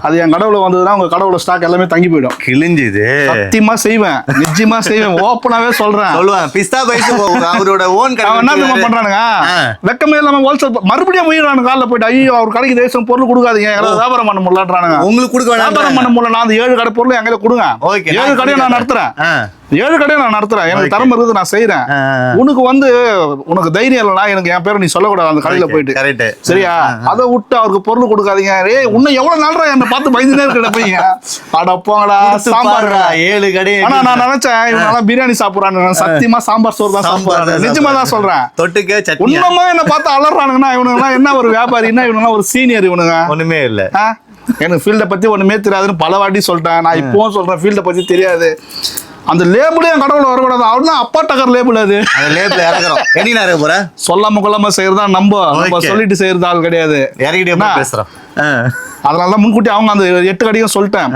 அது என் கடவுள வந்ததுன்னா உங்க கடவுள ஸ்டாக் எல்லாமே தங்கி போயிடும். கிழிஞ்சுது. சத்தியமா செய்வேன், நிச்சயமா செய்வேன், ஓப்பனாவே சொல்றேன். சொல்லுவாங்க பிஸ்தா பைஸ் அவரோட ஓன் கடை. அவன் என்ன பண்றானுங்க, வெக்கமே இல்லாம ஹோல்சேல் மறுபடியும் முயறானு காலைல போயிட்டு ஐயோ அவர் கடைக்கு தேசம் பொருள் கொடுக்காதீங்க, எல்லாம் வியாபாரம் பண்ண முடியலன்றானுங்க. உங்களுக்கு கொடுக்க வேணாம், வியாபாரம் பண்ண முடியல. நான் அந்த 7 கடை பொருள் எங்க கொடுங்க, 7 கடையை நான் நடத்துறேன், 7 கடையை நான் நடத்துறேன். எனக்கு திறமை இருக்குது, நான் செய்யறேன். உனக்கு தைரியம் இல்லைனா எனக்கு என் பேரை நீ சொல்லக்கூடாது அந்த கடையில போயிட்டு, சரியா? அதை விட்டு அவருக்கு பொருள் கொடுக்காதீங்க. இன்னும் எவ்வளவு நாளா என்ன பார்த்து பயந்துனே இருக்கிற பையன். அட போங்கடா சாம்பார் 7 கடை. ஆனா நான் நினைச்சேன் இவங்க பிரியாணி சாப்பிடுறாங்க, சத்தியமா சாம்பார் சோறு தான் சாப்பிடுறாங்க. நிஜமா தான் சொல்றேன். தொட்டுக்க சட்னி. உண்மைமா என்ன பார்த்து அலறானுங்கன்னா இவனுங்க என்ன ஒரு வியாபாரின்னா இவனுங்க ஒரு சீனியர். இவனுங்க ஒண்ணுமே இல்ல. எனக்கு ஃபீல்ட பத்தி ஒண்ணுமே தெரியாதுன்னு பல வாட்டி சொல்லிட்டேன். நான் இப்பவும் சொல்றேன், ஃபீல்ட பத்தி தெரியாது. அந்த லேபிளே என் கடவுள வரக்கூடாது. அவர்தான் அப்பா டக்கர் லேபிள். அது அந்த லேபிள் இறக்குறோம். என்ன இறக்க போற? சொல்லாம கொள்ளாம செய்யறதா நம்ம சொல்லிட்டு செய்யறது ஆள் கிடையாது. இறக்கிட்டே பேசுறோம். அதனாலதான் முன்கூட்டி அவங்க அந்த 8 கடையும் சொல்லிட்டேன்.